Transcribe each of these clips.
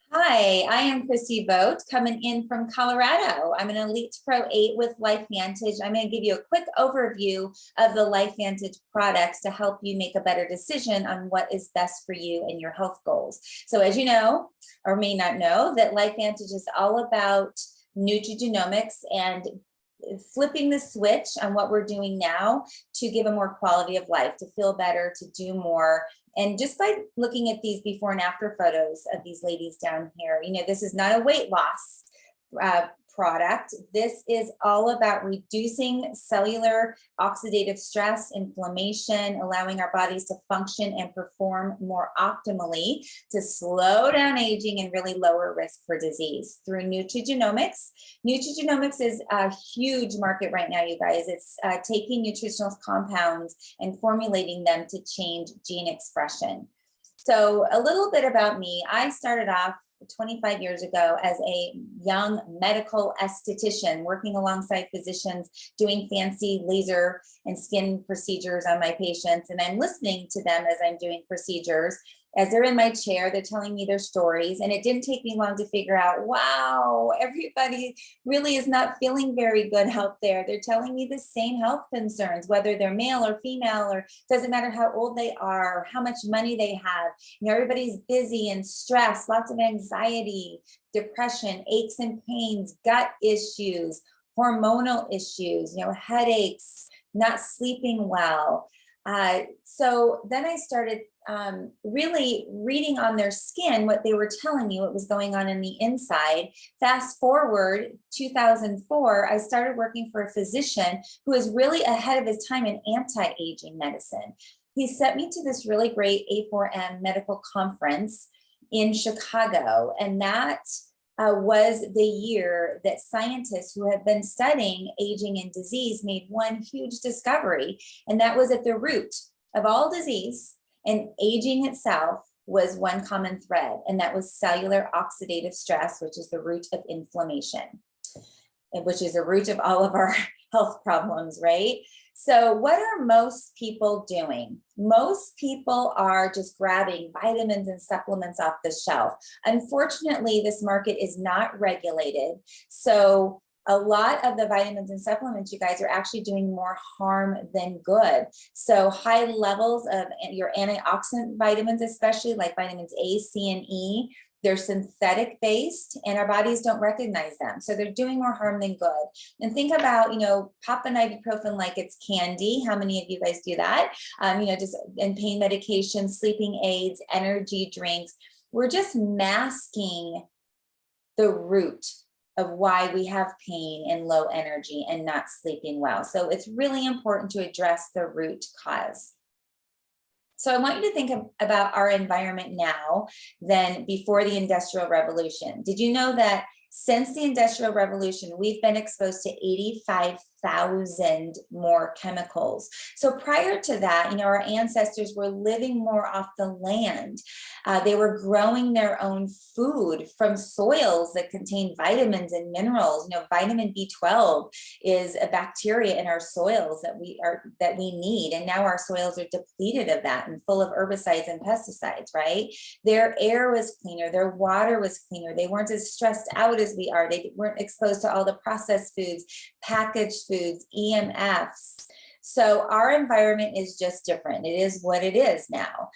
Hi, I am Christy Vogt coming in from Colorado. I'm an Elite Pro 8 with LifeVantage. I'm going to give you a quick overview of the LifeVantage products to help you make a better decision on what is best for you and your health goals. So as you know, or may not know, that LifeVantage is all about nutrigenomics and flipping the switch on what we're doing now to give a more quality of life, to feel better, to do more. And just by looking at these before and after photos of these ladies down here, this is not a weight loss product. This is all about reducing cellular oxidative stress, inflammation, allowing our bodies to function and perform more optimally to slow down aging and really lower risk for disease through nutrigenomics. Nutrigenomics is a huge market right now, you guys. It's taking nutritional compounds and formulating them to change gene expression. So a little bit about me. I started off 25 years ago as a young medical esthetician, working alongside physicians, doing fancy laser and skin procedures on my patients. And I'm listening to them as I'm doing procedures. As they're in my chair, they're telling me their stories. And it didn't take me long to figure out, wow, everybody really is not feeling very good out there. They're telling me the same health concerns, whether they're male or female, or doesn't matter how old they are, or how much money they have. Everybody's busy and stressed, lots of anxiety, depression, aches and pains, gut issues, hormonal issues, headaches, not sleeping well. So then I started really reading on their skin what they were telling me, what was going on in the inside. Fast forward 2004, I started working for a physician who is really ahead of his time in anti-aging medicine. He sent me to this really great A4M medical conference in Chicago, and that was the year that scientists who have been studying aging and disease made one huge discovery, and that was at the root of all disease and aging itself was one common thread, and that was cellular oxidative stress, which is the root of inflammation, which is the root of all of our health problems, right? So what are most people doing? Most people are just grabbing vitamins and supplements off the shelf. Unfortunately, this market is not regulated. So a lot of the vitamins and supplements, you guys, are actually doing more harm than good. So high levels of your antioxidant vitamins, especially like vitamins A, C, and E, they're synthetic based and our bodies don't recognize them. So they're doing more harm than good. And think about, pop an ibuprofen like it's candy. How many of you guys do that? Just in pain medication, sleeping aids, energy drinks. We're just masking the root of why we have pain and low energy and not sleeping well. So it's really important to address the root cause. So I want you to think about our environment now than before the Industrial Revolution. Did you know that since the Industrial Revolution, we've been exposed to 85,000 more chemicals? So prior to that, our ancestors were living more off the land. They were growing their own food from soils that contain vitamins and minerals. Vitamin B12 is a bacteria in our soils that we need. And now our soils are depleted of that and full of herbicides and pesticides, right? Their air was cleaner, their water was cleaner. They weren't as stressed out as we are. They weren't exposed to all the processed foods, packaged foods, EMFs. So our environment is just different. It is what it is now.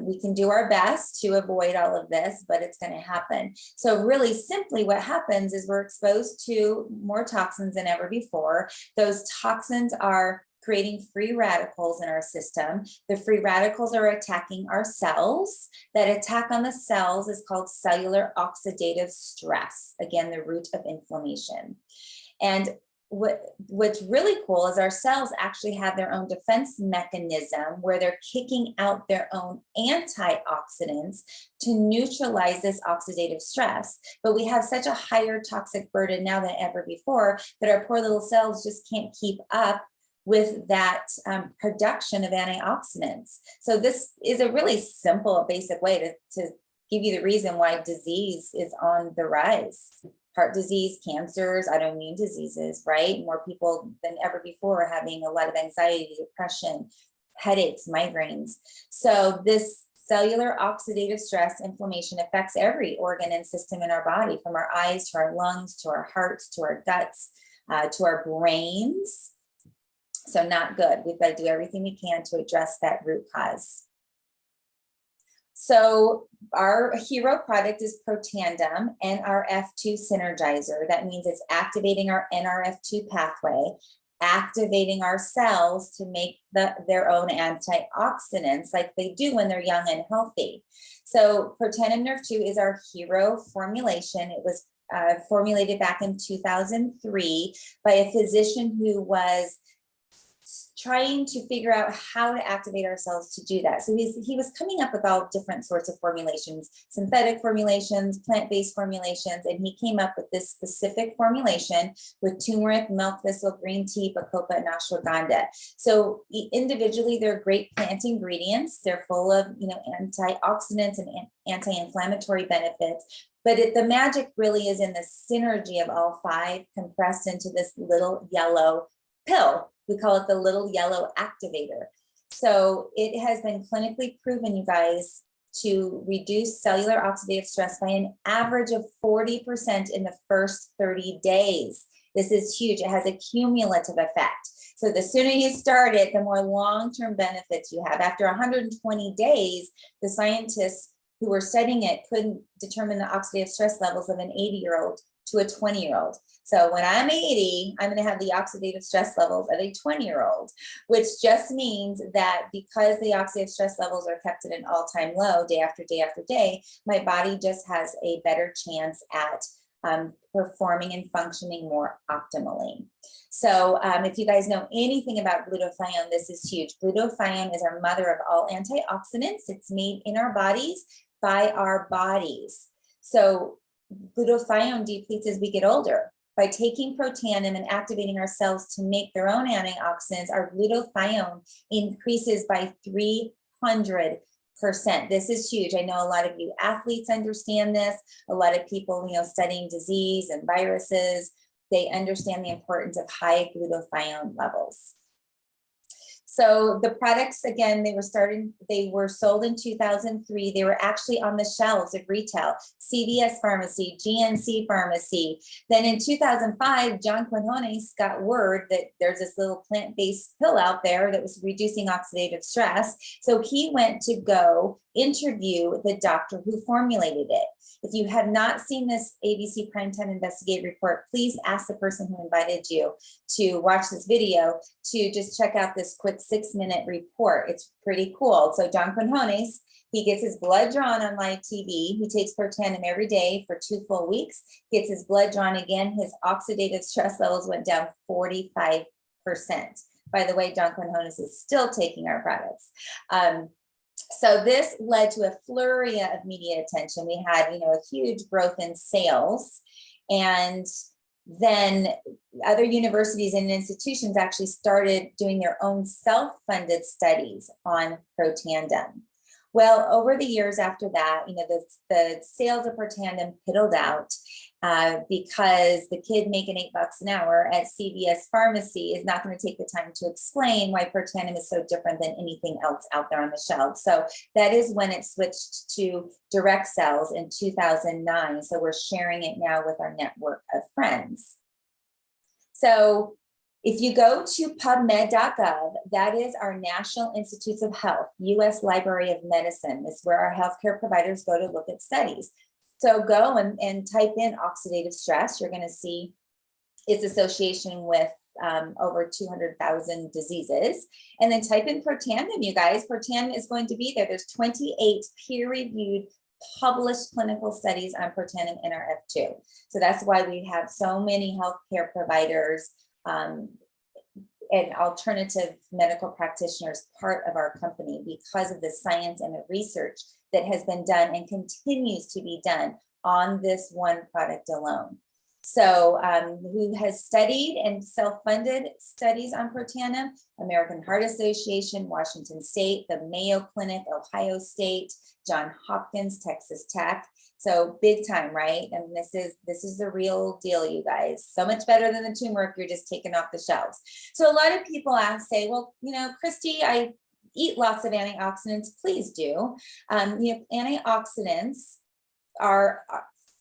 We can do our best to avoid all of this, but it's going to happen. So really simply what happens is we're exposed to more toxins than ever before. Those toxins are creating free radicals in our system. The free radicals are attacking our cells. That attack on the cells is called cellular oxidative stress. Again, the root of inflammation. And what's really cool is our cells actually have their own defense mechanism where they're kicking out their own antioxidants to neutralize this oxidative stress. But we have such a higher toxic burden now than ever before that our poor little cells just can't keep up with that production of antioxidants. So this is a really simple, basic way to give you the reason why disease is on the rise. Heart disease, cancers, autoimmune diseases, right? More people than ever before are having a lot of anxiety, depression, headaches, migraines. So cellular oxidative stress inflammation affects every organ and system in our body, from our eyes to our lungs, to our hearts, to our guts, to our brains. So not good. We've got to do everything we can to address that root cause. So our hero product is Protandim Nrf2 Synergizer. That means it's activating our Nrf2 pathway, activating our cells to make their own antioxidants like they do when they're young and healthy. So Protandim Nrf2 is our hero formulation. It was formulated back in 2003 by a physician who was trying to figure out how to activate our cells to do that. So he was coming up with all different sorts of formulations, synthetic formulations, plant-based formulations, and he came up with this specific formulation with turmeric, milk thistle, green tea, bacopa, and ashwagandha. So individually, they're great plant ingredients. They're full of, antioxidants and anti-inflammatory benefits. But the magic really is in the synergy of all five compressed into this little yellow pill. We call it the little yellow activator. So it has been clinically proven, you guys, to reduce cellular oxidative stress by an average of 40% in the first 30 days. This is huge. It has a cumulative effect. So the sooner you start it, the more long-term benefits you have. After 120 days, the scientists who were studying it couldn't determine the oxidative stress levels of an 80-year-old to a 20-year-old. So when I'm 80, I'm going to have the oxidative stress levels of a 20-year-old, which just means that because the oxidative stress levels are kept at an all-time low day after day after day, my body just has a better chance at performing and functioning more optimally. So if you guys know anything about glutathione, this is huge. Glutathione is our mother of all antioxidants. It's made in our bodies by our bodies. So glutathione depletes as we get older. By taking Protandim and activating our cells to make their own antioxidants, our glutathione increases by 300%. This is huge. I know a lot of you athletes understand this. A lot of people, studying disease and viruses, they understand the importance of high glutathione levels. So the products, again, they were sold in 2003. They were actually on the shelves of retail, CVS Pharmacy, GNC Pharmacy. Then in 2005, John Quinones got word that there's this little plant-based pill out there that was reducing oxidative stress. So he went to go interview the doctor who formulated it. If you have not seen this ABC Primetime Investigative Report, please ask the person who invited you to watch this video to just check out this quick 6-minute report. It's pretty cool. So John Quinones, he gets his blood drawn on live TV. He takes Protandim every day for 2 full weeks, gets his blood drawn again. His oxidative stress levels went down 45%. By the way, John Quinones is still taking our products. So this led to a flurry of media attention. We had, a huge growth in sales, and then other universities and institutions actually started doing their own self-funded studies on Protandim. Well, over the years after that, the sales of Protandim piddled out because the kid making $8 an hour at CVS Pharmacy is not going to take the time to explain why Protandim is so different than anything else out there on the shelf. So that is when it switched to direct sales in 2009. So we're sharing it now with our network of friends. So if you go to PubMed.gov, that is our National Institutes of Health, U.S. Library of Medicine. It's where our healthcare providers go to look at studies. So go and type in oxidative stress. You're going to see its association with over 200,000 diseases. And then type in Protandim, you guys. Protandim is going to be there. There's 28 peer-reviewed published clinical studies on Protandim Nrf2. So that's why we have so many healthcare providers and alternative medical practitioners part of our company because of the science and the research that has been done and continues to be done on this one product alone. So who has studied and self-funded studies on Protandim? American Heart Association, Washington State, the Mayo Clinic, Ohio State, Johns Hopkins, Texas Tech. So big time, right? And this is the real deal, you guys. So much better than the turmeric you're just taking off the shelves. So a lot of people say, well, Christy, I eat lots of antioxidants, please do. Antioxidants are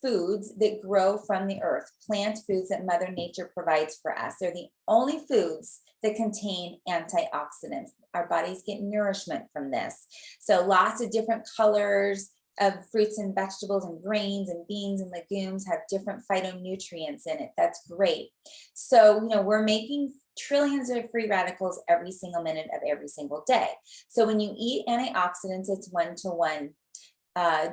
foods that grow from the earth, plant foods that Mother Nature provides for us. They're the only foods that contain antioxidants. Our bodies get nourishment from this. So lots of different colors of fruits and vegetables and grains and beans and legumes have different phytonutrients in it. That's great. So, we're making trillions of free radicals every single minute of every single day. So when you eat antioxidants, it's one-to-one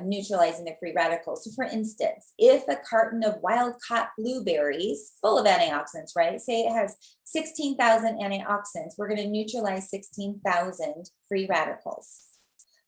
neutralizing the free radicals. So for instance, if a carton of wild caught blueberries full of antioxidants, right? Say it has 16,000 antioxidants, we're going to neutralize 16,000 free radicals.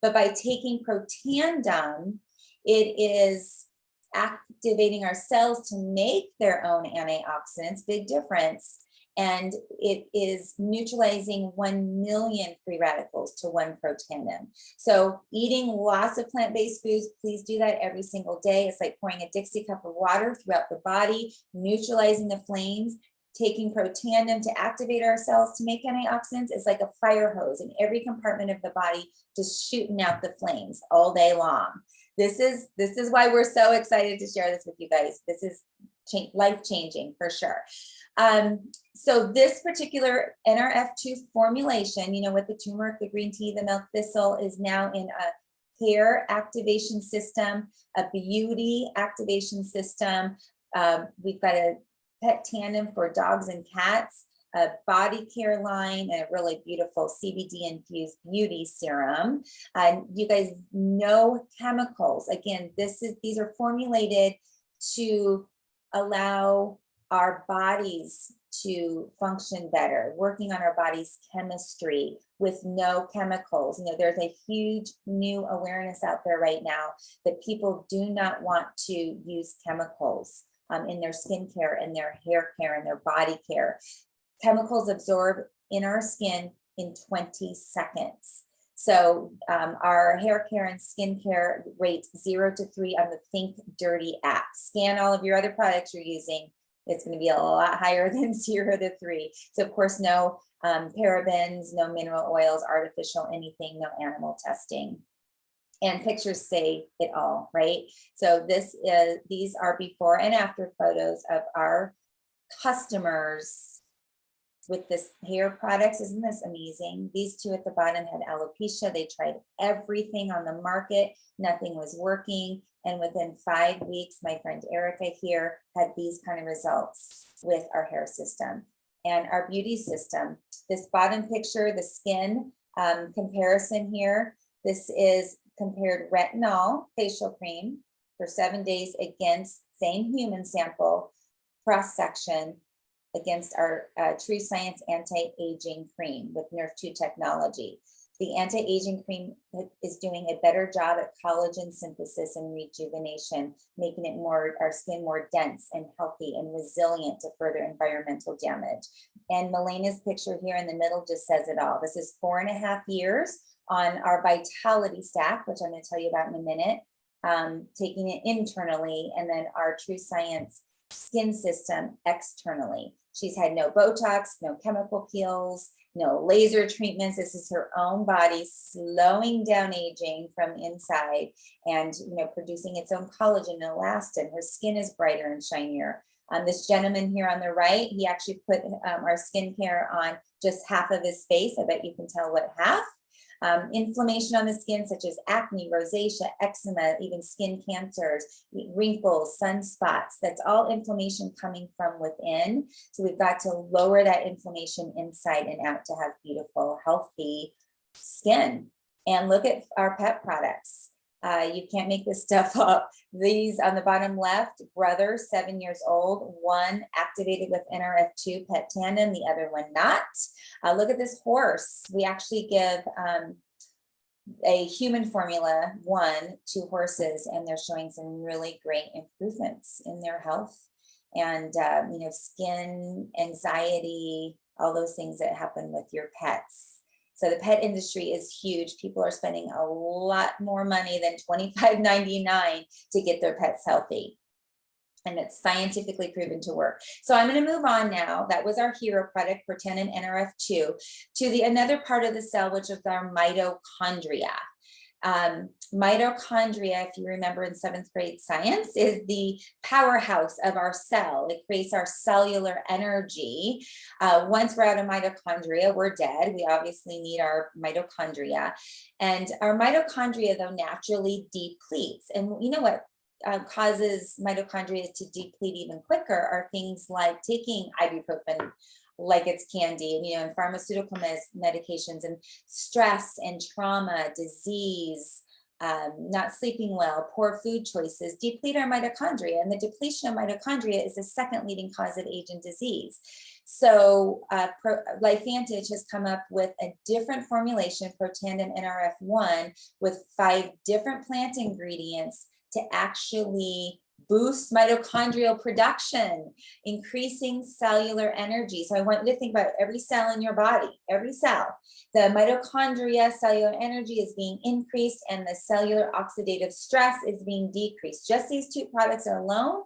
But by taking Protandim, it is activating our cells to make their own antioxidants, big difference. And it is neutralizing 1 million free radicals to 1 Protandim. So eating lots of plant-based foods, please do that every single day. It's like pouring a Dixie cup of water throughout the body, neutralizing the flames. Taking Protandim to activate our cells to make antioxidants is like a fire hose in every compartment of the body, just shooting out the flames all day long. This is why we're so excited to share this with you guys. This is life-changing for sure. So this particular Nrf2 formulation, with the turmeric, the green tea, the milk thistle, is now in a hair activation system, a beauty activation system. We've got a Protandim for dogs and cats, a body care line, and a really beautiful CBD infused beauty serum. You guys know chemicals. Again, these are formulated to allow our bodies to function better, working on our body's chemistry with no chemicals. There's a huge new awareness out there right now that people do not want to use chemicals in their skincare and their hair care and their body care. Chemicals absorb in our skin in 20 seconds. So our hair care and skincare rates 0 to 3 on the Think Dirty app. Scan all of your other products you're using. It's going to be a lot higher than 0 to 3. So of course, no parabens, no mineral oils, artificial anything, no animal testing. And pictures say it all, right? So these are before and after photos of our customers with this hair products. Isn't this amazing? These two at the bottom had alopecia. They tried everything on the market. Nothing was working. And within 5 weeks, my friend Erica here had these kind of results with our hair system and our beauty system. This bottom picture, the skin comparison here, this is compared retinol facial cream for 7 days against same human sample cross-section against our True Science anti-aging cream with Nrf2 technology. The anti-aging cream is doing a better job at collagen synthesis and rejuvenation, making it our skin more dense and healthy and resilient to further environmental damage. And Melena's picture here in the middle just says it all. This is 4.5 years on our Vitality Stack, which I'm going to tell you about in a minute, taking it internally, and then our True Science skin system externally. She's had no Botox, no chemical peels, no laser treatments. This is her own body slowing down aging from inside and producing its own collagen and elastin. Her skin is brighter and shinier. This gentleman here on the right, he actually put our skincare on just half of his face. I bet you can tell what half. Inflammation on the skin, such as acne, rosacea, eczema, even skin cancers, wrinkles, sunspots. That's all inflammation coming from within. So we've got to lower that inflammation inside and out to have beautiful, healthy skin. And look at our pet products. You can't make this stuff up. These on the bottom left, brother, 7 years old, one activated with Nrf2 Protandim, the other one not. Look at this horse. We actually give a human formula 1 to horses, and they're showing some really great improvements in their health and skin, anxiety, all those things that happen with your pets. So the pet industry is huge. People are spending a lot more money than $25.99 to get their pets healthy. and it's scientifically proven to work. So I'm going to move on now. That was our hero product, Protandim Nrf2, to another part of the cell, which is our mitochondria. Mitochondria, if you remember in 7th grade science, is the powerhouse of our cell. It creates our cellular energy. Once we're out of mitochondria, we're dead. We obviously need our mitochondria. And our mitochondria, though, naturally depletes. And you know what causes mitochondria to deplete even quicker are things like taking ibuprofen like it's candy, and, and pharmaceutical medications, and stress and trauma, disease, not sleeping well, poor food choices deplete our mitochondria. And the depletion of mitochondria is the second leading cause of age and disease. So LifeVantage has come up with a different formulation, Protandim Nrf2, with 5 different plant ingredients to actually boost mitochondrial production, increasing cellular energy. So I want you to think about every cell in your body, every cell. The mitochondria cellular energy is being increased and the cellular oxidative stress is being decreased. Just these 2 products alone,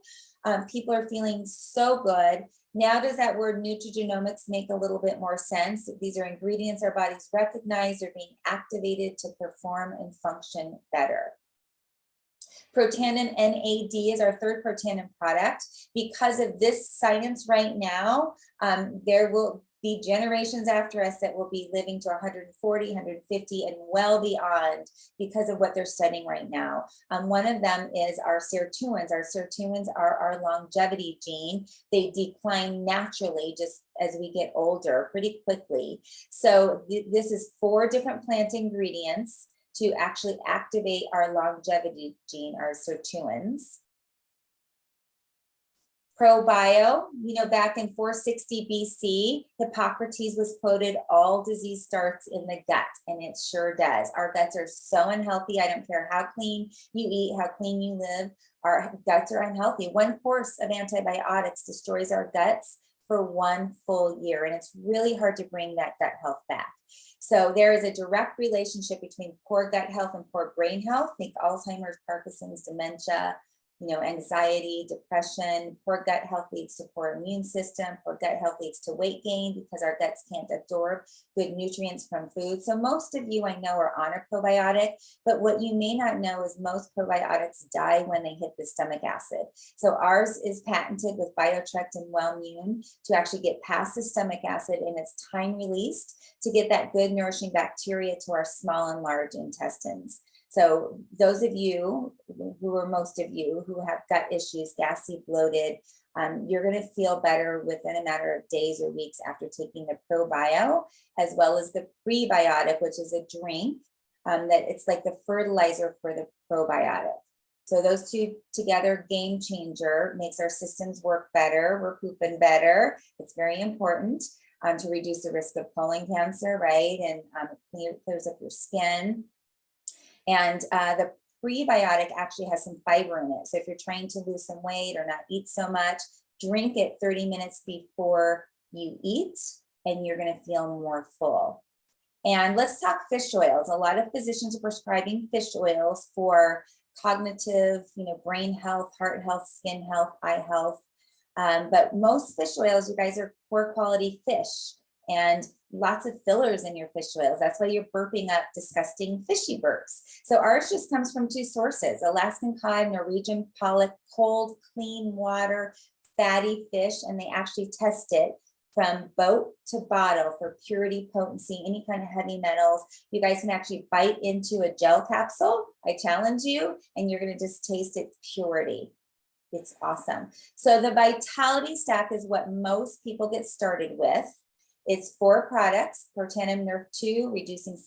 people are feeling so good. Now, does that word nutrigenomics make a little bit more sense? These are ingredients our bodies recognize are being activated to perform and function better. Protandim NAD is our 3rd Protandim product. Because of this science right now, there will be generations after us that will be living to 140, 150, and well beyond because of what they're studying right now. One of them is our sirtuins. Our sirtuins are our longevity gene. They decline naturally just as we get older pretty quickly. So this is 4 different plant ingredients to actually activate our longevity gene, our sirtuins. Probio, back in 460 BC, Hippocrates was quoted, all disease starts in the gut, and it sure does. Our guts are so unhealthy. I don't care how clean you eat, how clean you live, our guts are unhealthy. 1 course of antibiotics destroys our guts for 1 full year, and it's really hard to bring that gut health back. So there is a direct relationship between poor gut health and poor brain health. Think Alzheimer's, Parkinson's, dementia, anxiety, depression. Poor gut health leads to poor immune system. Poor gut health leads to weight gain because our guts can't absorb good nutrients from food. So most of you I know are on a probiotic, but what you may not know is most probiotics die when they hit the stomach acid. So ours is patented with BioTrect and Wellmune to actually get past the stomach acid, and it's time released to get that good nourishing bacteria to our small and large intestines. So those of you who are most of you who have gut issues, gassy, bloated, you're going to feel better within a matter of days or weeks after taking the ProBio, as well as the prebiotic, which is a drink that it's like the fertilizer for the probiotic. So those 2 together, game changer, makes our systems work better. We're pooping better. It's very important to reduce the risk of colon cancer, right? And it clears up your skin. And the prebiotic actually has some fiber in it. So if you're trying to lose some weight or not eat so much, drink it 30 minutes before you eat, and you're going to feel more full. And let's talk fish oils. A lot of physicians are prescribing fish oils for cognitive, brain health, heart health, skin health, eye health. But most fish oils, you guys, are poor quality fish, and lots of fillers in your fish oils. That's why you're burping up disgusting fishy burps. So ours just comes from 2 sources, Alaskan cod, Norwegian pollock, cold, clean water, fatty fish, and they actually test it from boat to bottle for purity, potency, any kind of heavy metals. You guys can actually bite into a gel capsule. I challenge you, and you're going to just taste its purity. It's awesome. So the Vitality Stack is what most people get started with. It's 4 products: Protandim Nrf2, reducing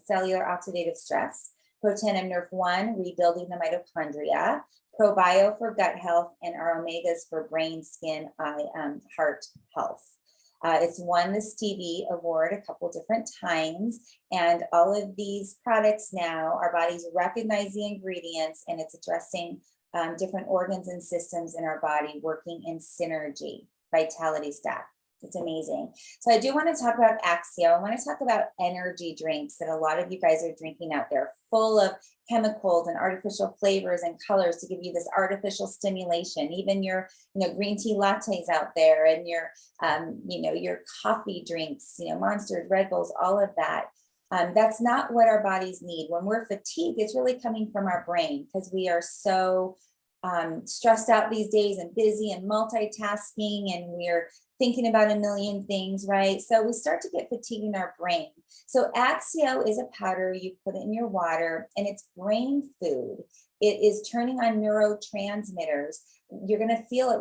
cellular oxidative stress; Protandim Nrf1, rebuilding the mitochondria; ProBio for gut health; and our omegas for brain, skin, eye, heart health. It's won the Stevie Award a couple different times, and all of these products now, our bodies recognize the ingredients, and it's addressing different organs and systems in our body working in synergy. Vitality Stack. It's amazing. So I do want to talk about Axio. I want to talk about energy drinks that a lot of you guys are drinking out there, full of chemicals and artificial flavors and colors to give you this artificial stimulation. Even your, green tea lattes out there, and your, your coffee drinks, Monsters, Red Bulls, all of that. That's not what our bodies need. When we're fatigued, it's really coming from our brain, because we are so stressed out these days and busy and multitasking, and we're thinking about a million things, right? So we start to get fatigue in our brain. So Axio is a powder you put in your water, and it's brain food. It is turning on neurotransmitters. You're going to feel it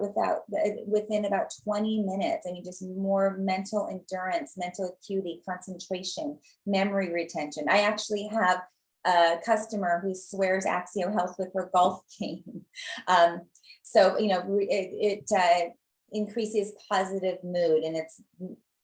within about 20 minutes. I mean, just more mental endurance, mental acuity, concentration, memory retention. I actually have a customer who swears Axio helps with her golf game. So, it increases positive mood, and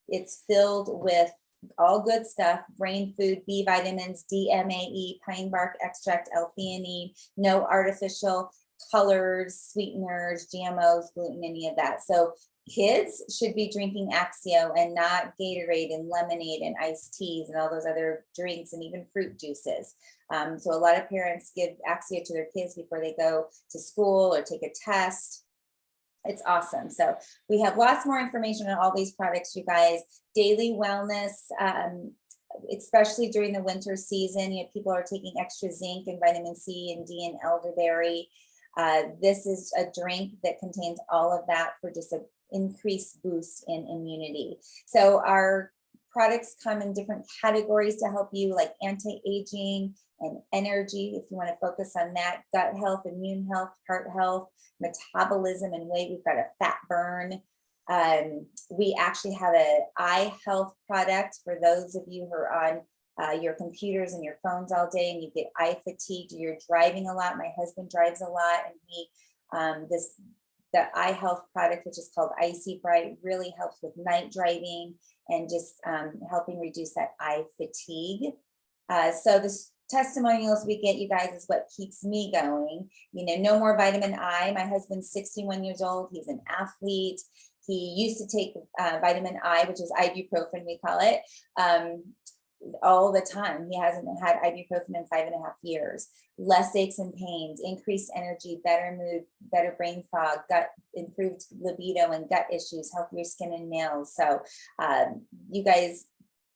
it's filled with all good stuff: brain food, B vitamins, DMAE, pine bark extract, L-theanine, no artificial colors, sweeteners, GMOs, gluten, any of that. So kids should be drinking Axio and not Gatorade and lemonade and iced teas and all those other drinks, and even fruit juices. So a lot of parents give Axio to their kids before they go to school or take a test. It's awesome. So we have lots more information on all these products, you guys. Daily wellness, especially during the winter season, people are taking extra zinc and vitamin C and D and elderberry. This is a drink that contains all of that for just an increased boost in immunity. So our products come in different categories to help you, like anti-aging and energy, if you want to focus on that, gut health, immune health, heart health, metabolism and weight. We've got a fat burn. We actually have an eye health product for those of you who are on your computers and your phones all day and you get eye fatigue. You're driving a lot. My husband drives a lot, and the eye health product, which is called Icy Bright, really helps with night driving and just helping reduce that eye fatigue. So this testimonials we get, you guys, is what keeps me going. No more vitamin I. My husband's 61 years old. He's an athlete. He used to take vitamin I, which is ibuprofen, we call it, all the time. He hasn't had ibuprofen in 5.5 years. Less aches and pains, increased energy, better mood, better brain fog, improved libido and gut issues, healthier skin and nails. So you guys,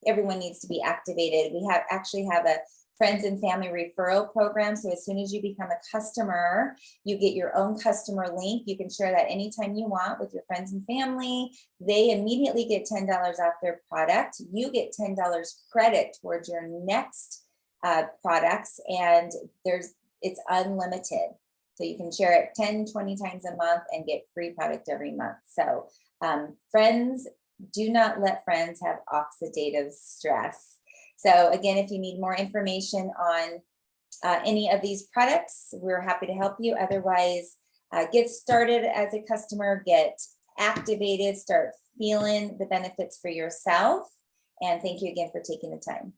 everyone needs to be activated. We actually have a friends and family referral program. So as soon as you become a customer, you get your own customer link. You can share that anytime you want with your friends and family. They immediately get $10 off their product. You get $10 credit towards your next products, and it's unlimited. So you can share it 10, 20 times a month and get free product every month. So friends, do not let friends have oxidative stress. So again, if you need more information on any of these products, we're happy to help you. Otherwise, get started as a customer, get activated, start feeling the benefits for yourself. And thank you again for taking the time.